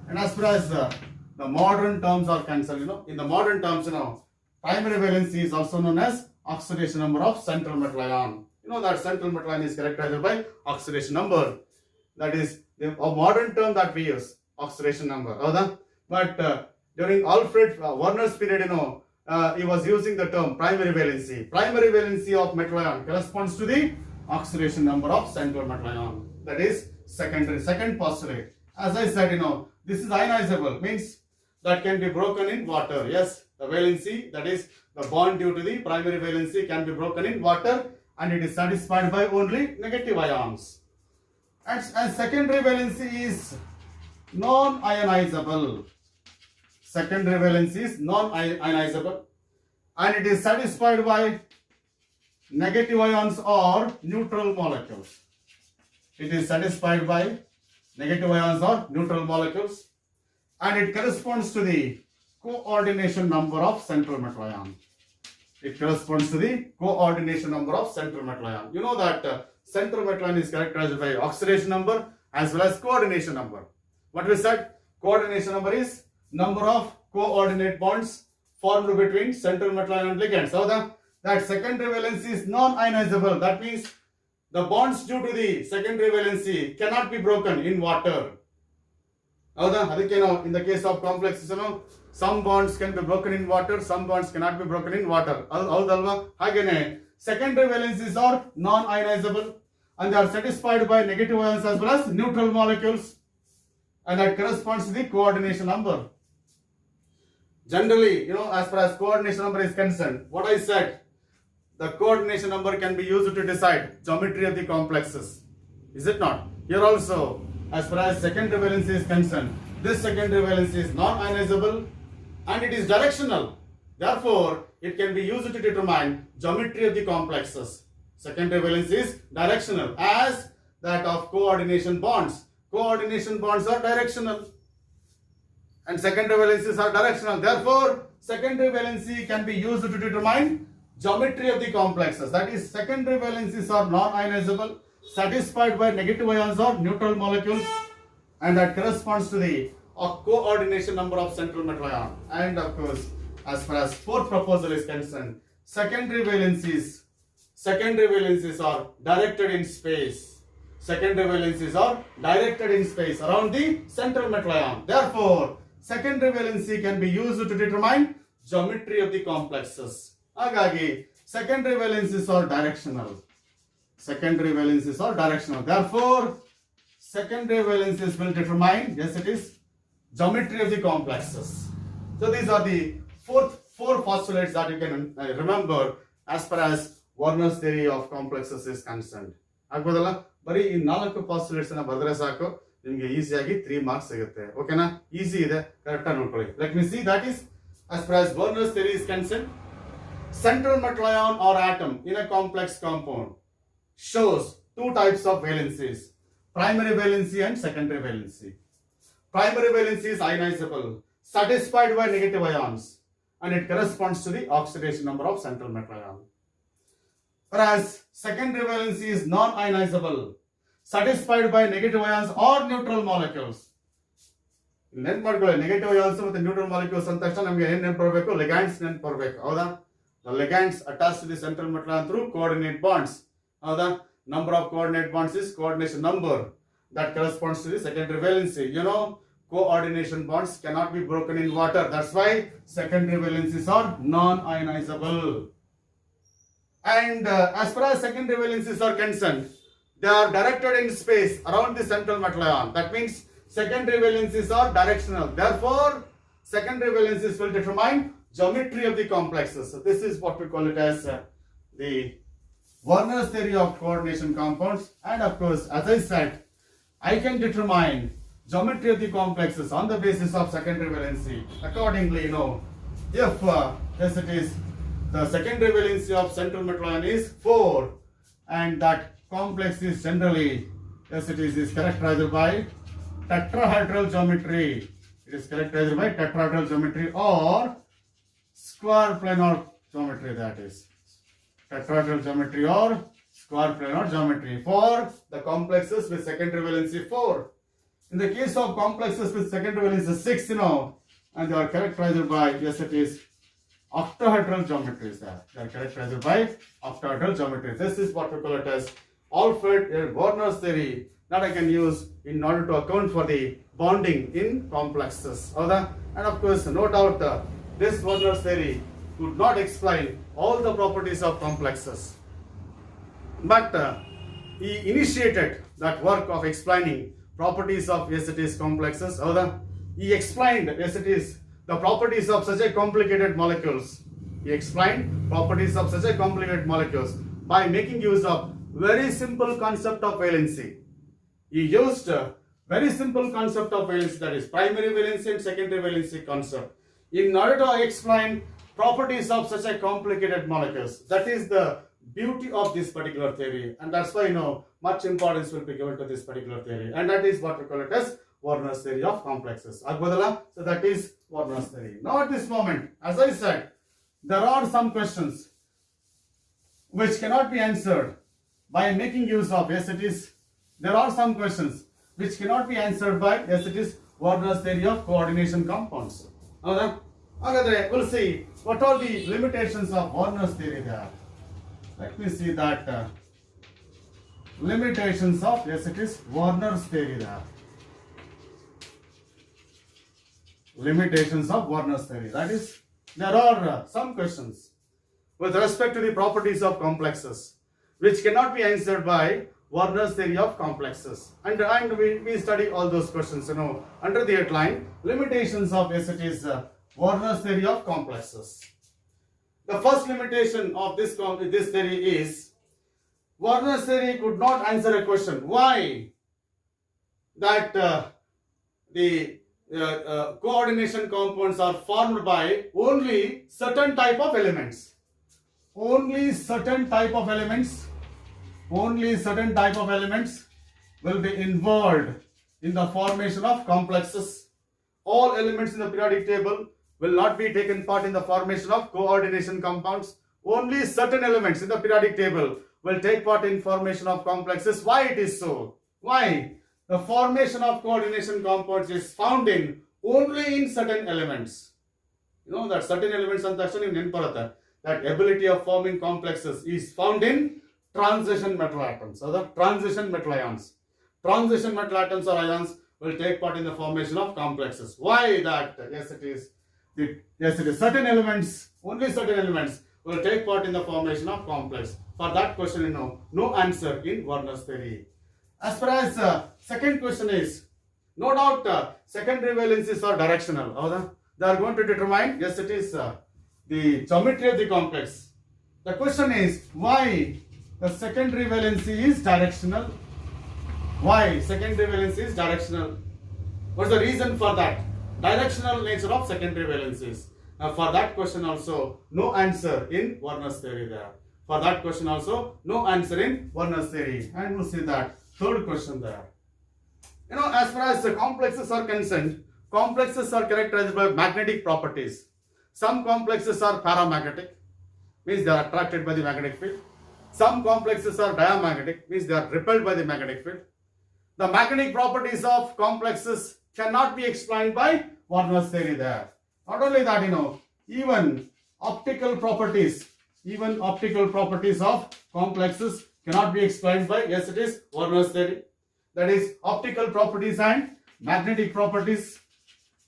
And as far as the modern terms are concerned, in the modern terms, primary valency is also known as oxidation number of central metal ion. That central metal ion is characterized by oxidation number. That is a modern term that we use, oxidation number. But during Alfred Werner's period, he was using the term primary valency. Primary valency of metal ion corresponds to the oxidation number of central metal ion. That is second postulate. As I said, this is ionizable, means that can be broken in water. Yes, the valency, that is the bond due to the primary valency, can be broken in water and it is satisfied by only negative ions. And secondary valency is non-ionizable. Secondary valency is non-ionizable and it is satisfied by negative ions or neutral molecules. It is satisfied by negative ions or neutral molecules and it corresponds to the coordination number of central metal ion. It corresponds to the coordination number of central metal ion. You know that central metal ion is characterized by oxidation number as well as coordination number. What we said? Coordination number is number of coordinate bonds formed between central metal ion and ligand. So that secondary valency is non-ionizable. That means the bonds due to the secondary valency cannot be broken in water. In the case of complexes, some bonds can be broken in water, some bonds cannot be broken in water. Secondary valencies are non-ionizable and they are satisfied by negative ions as well as neutral molecules, and that corresponds to the coordination number. Generally, as far as coordination number is concerned, what I said, the coordination number can be used to decide geometry of the complexes. Is it not? Here also, as far as secondary valency is concerned, this secondary valency is non-ionizable and it is directional. Therefore, it can be used to determine geometry of the complexes. Secondary valency is directional as that of coordination bonds. Coordination bonds are directional and secondary valencies are directional. Therefore, secondary valency can be used to determine geometry of the complexes. That is, secondary valencies are non-ionizable, satisfied by negative ions or neutral molecules, and that corresponds to the coordination number of central metal ion. And of course, as far as fourth proposal is concerned, secondary valencies are directed in space. Secondary valencies are directed in space around the central metal ion. Therefore, secondary valency can be used to determine geometry of the complexes. Hagagi, secondary valencies are directional. Secondary valencies are directional. Therefore, secondary valencies will determine, yes it is, geometry of the complexes. So these are the four postulates that you can remember as far as Warner's theory of complexes is concerned. ಆಗ್ಬೋದಲ್ಲ, ಬರೀ ಈ 4 postulates ಅನ್ನ ಬರೆದ್ರೆ ಸಾಕು, ನಿಮಗೆ ಈಸಿಯಾಗಿ 3 marks ಸಿಗುತ್ತೆ. ಓಕೆನಾ? ಈಸಿ ಇದೆ, ಕರೆಕ್ಟ್ ಆಗಿ ನೋಡ್ಕೊಳ್ಳಿ. Let me see, that is, as far as Warner's theory is concerned, central metal ion or atom in a complex compound shows two types of valencies, primary valency and secondary valency. Primary valency is ionizable, satisfied by negative ions, and it corresponds to the oxidation number of central metal ion. Whereas secondary valency is non-ionizable, satisfied by negative ions or neutral molecules. ನೆನ್ಪು ಮಾಡ್ಕೊಳ್ಳಿ, negative ions ಮತ್ತು neutral molecules ಅಂತ ತಕ್ಷಣ ನಮಗೆ ಏನ್ ನೆನ್ಪು ಬರಬೇಕು? Ligands ನೆನ್ಪು ಬರಬೇಕು. ಹೌದಾ? The ligands attached to the central metal ion through coordinate bonds. ಹೌದಾ? Number of coordinate bonds is coordination number that corresponds to the secondary valency. Coordination bonds cannot be broken in water. That's why secondary valencies are non-ionizable. And as far as secondary valencies are concerned, they are directed in space around the central metal ion. That means secondary valencies are directional. Therefore, secondary valencies will determine geometry of the complexes. So this is what we call it as the Warner's theory of coordination compounds. And of course, as I said, I can determine geometry of the complexes on the basis of secondary valency. Accordingly, if yes it is, the secondary valency of central metal ion is 4 and that complex is generally, yes it is characterized by tetrahedral geometry. It is characterized by tetrahedral geometry or square planar geometry, that is tetrahedral geometry or square planar geometry for the complexes with secondary valency 4. In the case of complexes with secondary valency 6, and they are characterized by, yes it is, octahedral geometry is there. They are characterized by octahedral geometry. This is what we call it as Alfred Warner's theory that I can use in order to account for the bonding in complexes. And of course, no doubt this Warner's theory could not explain all the properties of complexes. But he initiated that work of explaining properties of, yes it is, complexes. He explained, yes it is, the properties of such a complicated molecules. He explained properties of such a complicated molecules by making use of very simple concept of valency. He used a very simple concept of valency, that is primary valency and secondary valency concept, in order to explain properties of such a complicated molecules. That is the beauty of this particular theory, and that's why much importance will be given to this particular theory, and that is what we call it as Warner's theory of complexes. So that is Warner's theory. Now at this moment, as I said, there are some questions which cannot be answered by making use of, yes it is, there are some questions which cannot be answered by, yes, it is Warner's theory of coordination compounds. Okay, we'll see what are the limitations of Warner's theory there. Let me see that limitations of, yes, it is Warner's theory there. Limitations of Warner's theory. That is, there are some questions with respect to the properties of complexes which cannot be answered by Warner's theory of complexes. And we study all those questions, under the headline, limitations of, yes, it is Warner's theory of complexes. The first limitation of this theory is Warner's theory could not answer a question. Why? That the coordination compounds are formed by only certain type of elements. Only certain type of elements will be involved in the formation of complexes. All elements in the periodic table will not be taken part in the formation of coordination compounds. Only certain elements in the periodic table will take part in formation of complexes. Why it is so? Why? The formation of coordination compounds is found in only in certain elements. That certain elements and that ability of forming complexes is found in transition metal atoms. So the transition metal ions. Transition metal atoms or ions will take part in the formation of complexes. Why that? Yes, it is certain elements, only certain elements will take part in the formation of complex. For that question, no answer in Warner's theory. As far as second question is, no doubt secondary valencies are directional. They are going to determine, yes, it is the geometry of the complex. The question is, why the secondary valency is directional? Why secondary valency is directional? What's the reason for that? Directional nature of secondary valencies. For that question also, no answer in Warner's theory there. For that question also, no answer in Warner's theory. And we'll see that third question there. As far as the complexes are concerned, complexes are characterized by magnetic properties. Some complexes are paramagnetic, means they are attracted by the magnetic field. Some complexes are diamagnetic, means they are repelled by the magnetic field. The magnetic properties of complexes cannot be explained by Warner's theory there. Not only that, even optical properties of complexes cannot be explained by, yes, it is Warner's theory. That is, optical properties and magnetic properties.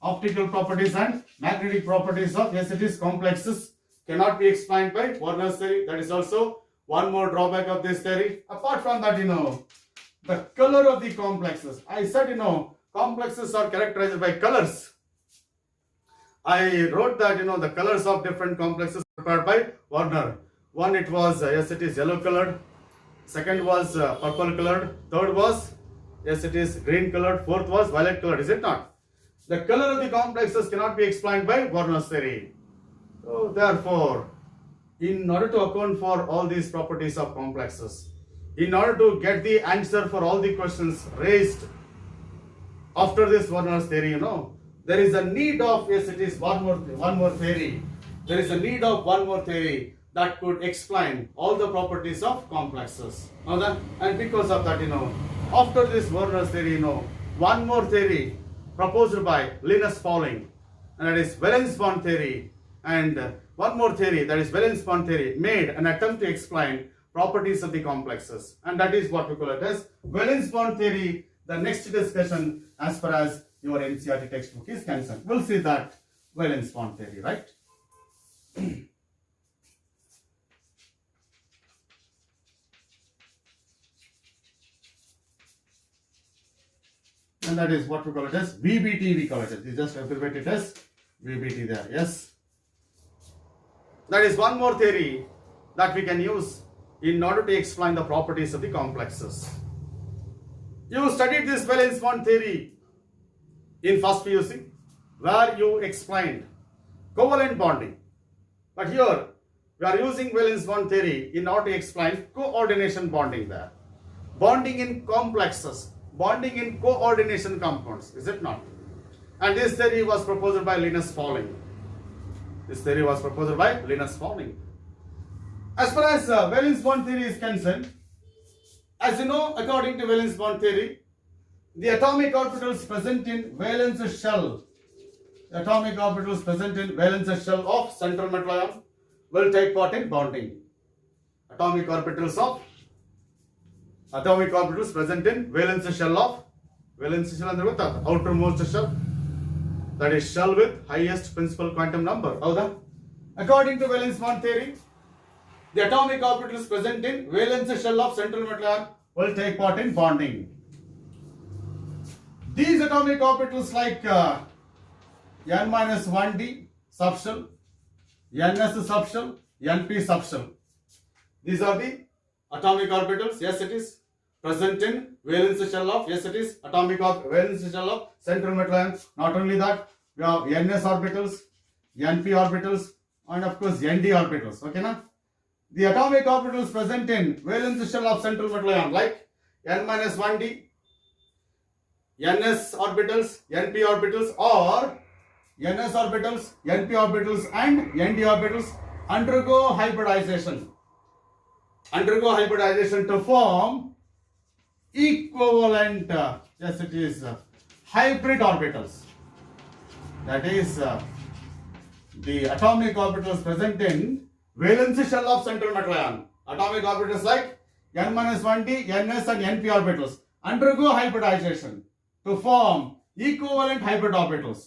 Optical properties and magnetic properties of, yes, it is complexes cannot be explained by Warner's theory. That is also one more drawback of this theory. Apart from that, the color of the complexes. I said, complexes are characterized by colors. I wrote that, the colors of different complexes prepared by Warner. One, it was, yes, it is yellow colored. Second was purple colored. Third was, yes, it is green colored. Fourth was violet colored. Is it not? The color of the complexes cannot be explained by Warner's theory. So, therefore, in order to account for all these properties of complexes, in order to get the answer for all the questions raised after this Warner's theory, there is a need of, yes, it is one more theory. There is a need of one more theory that could explain all the properties of complexes. And because of that, after this Warner's theory, one more theory proposed by Linus Pauling, and that is valence bond theory, and one more theory, that is valence bond theory, made an attempt to explain properties of the complexes, and that is what we call it as valence bond theory. The next discussion as far as your NCERT textbook is concerned, we'll see that valence bond theory, right? And that is what we call it as VBT, we call it as. We just abbreviate it as VBT there, yes. That is one more theory that we can use in order to explain the properties of the complexes. You studied this valence bond theory in first PUC, where you explained covalent bonding. But here, we are using valence bond theory in order to explain coordination bonding there. Bonding in complexes, bonding in coordination compounds, is it not? And this theory was proposed by Linus Pauling. This theory was proposed by Linus Pauling. As far as valence bond theory is concerned, as you know, according to valence bond theory, The atomic orbitals present in valence shell, atomic orbitals present in valence shell of central metal ion will take part in bonding. Atomic orbitals present in valence shell ಅಂದ್ರೆ ಗೊತ್ತಾಗ್ತದೆ, outermost shell, that is shell with highest principal quantum number. ಹೌದಾ? According to valence bond theory, the atomic orbitals present in valence shell of central metal ion will take part in bonding. These atomic orbitals like n-1d subshell, ns subshell, np subshell. These are the atomic orbitals. Yes, it is present in valence shell of, yes, it is atomic valence shell of central metal ion. Not only that, we have ns orbitals, np orbitals, and of course nd orbitals. Okay, na? The atomic orbitals present in valence shell of central metal ion like n-1d, ns orbitals, np orbitals, or ns orbitals, np orbitals, and nd orbitals undergo hybridization to form equivalent, yes, it is hybrid orbitals. That is the atomic orbitals present in valence shell of central metal ion. Atomic orbitals like n-1d, ns, and np orbitals undergo hybridization to form equivalent hybrid orbitals.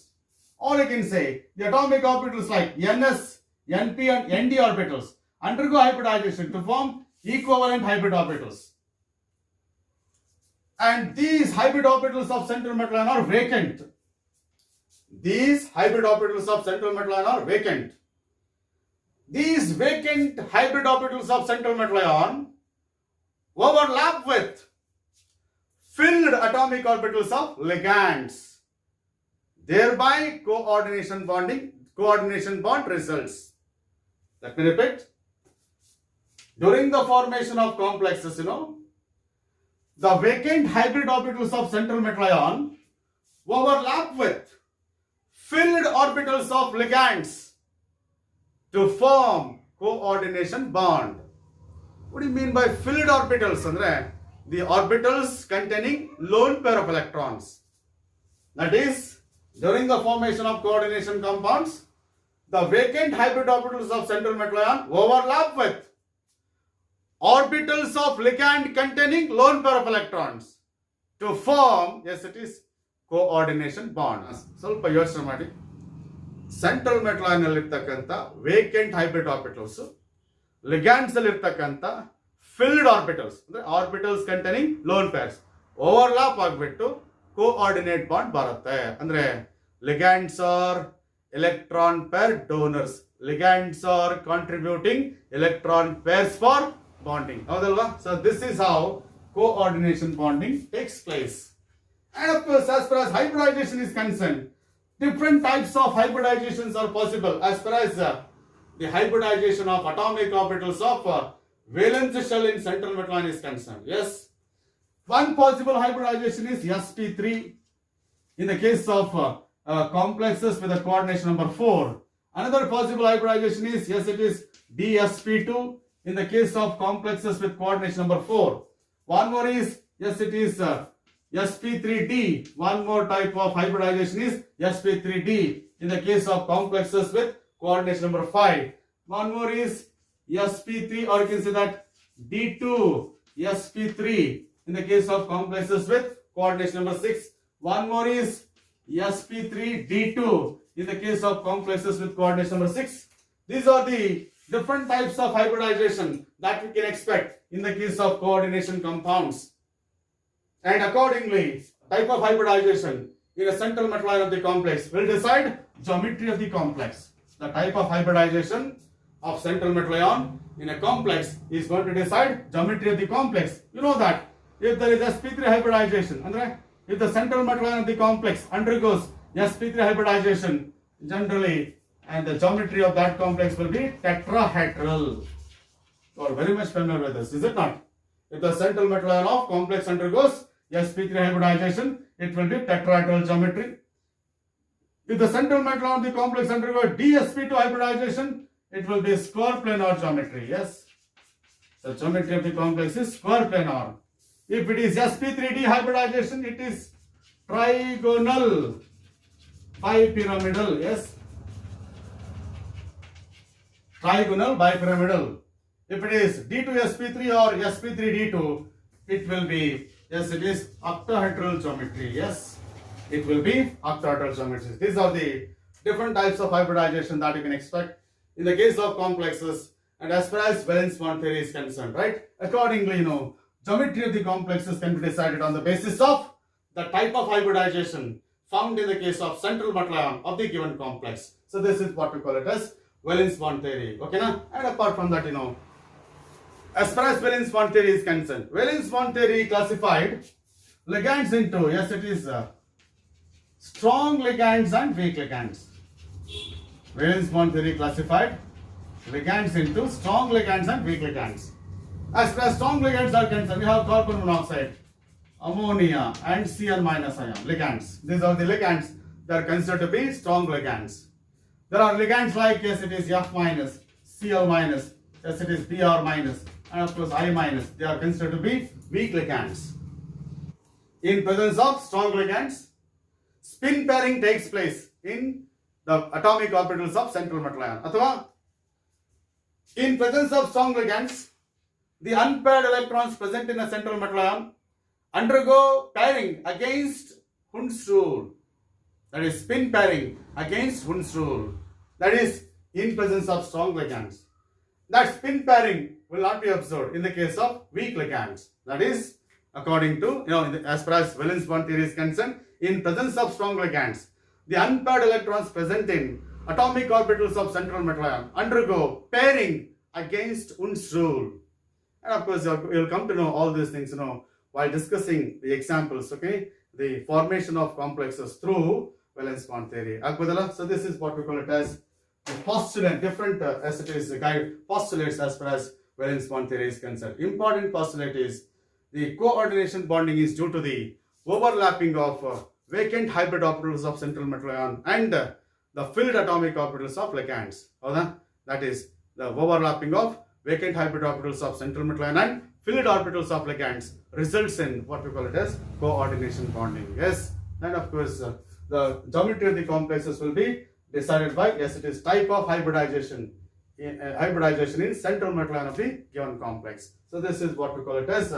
Or you can say the atomic orbitals like ns, np, and nd orbitals undergo hybridization to form equivalent hybrid orbitals. And these hybrid orbitals of central metal ion are vacant. These hybrid orbitals of central metal ion are vacant. These vacant hybrid orbitals of central metal ion overlap with filled atomic orbitals of ligands. Thereby coordination bond results. Let me repeat. During the formation of complexes, the vacant hybrid orbitals of central metal ion overlap with filled orbitals of ligands to form coordination bond. What do you mean by filled orbitals? Andre, the orbitals containing lone pair of electrons. That is, during the formation of coordination compounds, the vacant hybrid orbitals of central metal ion overlap with orbitals of ligand containing lone pair of electrons to form, yes, it is coordination bond. ಸ್ವಲ್ಪ ಯೋಚನೆ ಮಾಡಿ, central metal ಐನ್ ಅಲ್ಲಿ ಇರ್ತಕ್ಕಂಥ vacant hybrid orbitals, ligands ಅಲ್ಲಿ ಇರ್ತಕ್ಕಂಥ filled orbitals ಅಂದ್ರೆ orbitals containing lone pairs overlap ಆಗ್ಬಿಟ್ಟು coordinate bond ಬರುತ್ತೆ. ಅಂದ್ರೆ ligands are electron pair donors, ligands are contributing electron pairs for bonding. ಹೌದಲ್ವಾ? So this is how coordination bonding takes place. And of course, as far as hybridization is concerned, different types of hybridizations are possible as far as the hybridization of atomic orbitals of valence shell in central metal ion is concerned. Yes, one possible hybridization is sp3 in the case of complexes with a coordination number 4. Another possible hybridization is, yes, it is dsp2 in the case of complexes with coordination number 4. One more is, yes, it is sp3d. One more type of hybridization is sp3d in the case of complexes with coordination number 5. One more is sp3, or you can say that d2 sp3 in the case of complexes with coordination number 6. One more is sp3d2 in the case of complexes with coordination number 6. These are the different types of hybridization that we can expect in the case of coordination compounds. And accordingly, type of hybridization in a central metal ion of the complex will decide geometry of the complex. The type of hybridization of central metal ion in a complex is going to decide geometry of the complex. You know that if there is sp3 hybridization, if the central metal ion of the complex undergoes sp3 hybridization generally, and the geometry of that complex will be tetrahedral. You are very much familiar with this, is it not? If the central metal ion of complex undergoes sp3 hybridization, it will be tetrahedral geometry. If the central metal ion of the complex undergoes dsp2 hybridization, it will be square planar geometry. Yes, the geometry of the complex is square planar. If it is sp3d hybridization, it is trigonal bipyramidal. Yes, trigonal bipyramidal. If it is d2sp3 or sp3d2, it will be, yes, it is octahedral geometry. Yes, it will be octahedral geometry. These are the different types of hybridization that you can expect in the case of complexes, and as far as valence bond theory is concerned, right? Accordingly, geometry of the complexes can be decided on the basis of the type of hybridization found in the case of central metal ion of the given complex. So this is what we call it as valence bond theory. Okay, now, and apart from that, as far as valence bond theory is concerned, valence bond theory classified ligands into, yes, it is strong ligands and weak ligands. Valence bond theory classified ligands into strong ligands and weak ligands. As far as strong ligands are concerned, we have carbon monoxide, ammonia, and Cl- ion ligands. These are the ligands that are considered to be strong ligands. There are ligands like, yes, it is F-, Cl-, yes, it is Br-, and of course I-. They are considered to be weak ligands. In presence of strong ligands, spin pairing takes place in the atomic orbitals of central metal ion. Athava, in presence of strong ligands, the unpaired electrons present in a central metal ion undergo pairing against Hund's rule. That is spin pairing against Hund's rule. That is in presence of strong ligands. That spin pairing will not be observed in the case of weak ligands. That is, according to, as far as valence bond theory is concerned, in presence of strong ligands, the unpaired electrons present in atomic orbitals of central metal ion undergo pairing against Hund's rule. And of course, you'll come to know all these things, while discussing the examples, okay? The formation of complexes through valence bond theory. So this is what we call it as the postulate, different as it is guide postulates as far as valence bond theory is concerned. Important postulate is the coordination bonding is due to the overlapping of vacant hybrid orbitals of central metal ion and the filled atomic orbitals of ligands. That is the overlapping of vacant hybrid orbitals of central metal ion and filled orbitals of ligands results in what we call it as coordination bonding. Yes, and of course the geometry of the complexes will be decided by, yes, it is type of hybridization in central metal ion of the given complex. So this is what we call it as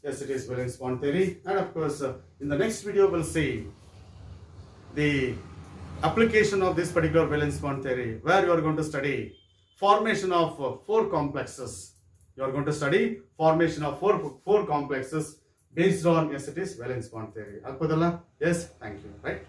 yes, it is valence bond theory. And of course in the next video we'll see the application of this particular valence bond theory, where you are going to study formation of four complexes. You are going to study formation of four complexes based on, yes, it is valence bond theory. Yes, thank you. Right.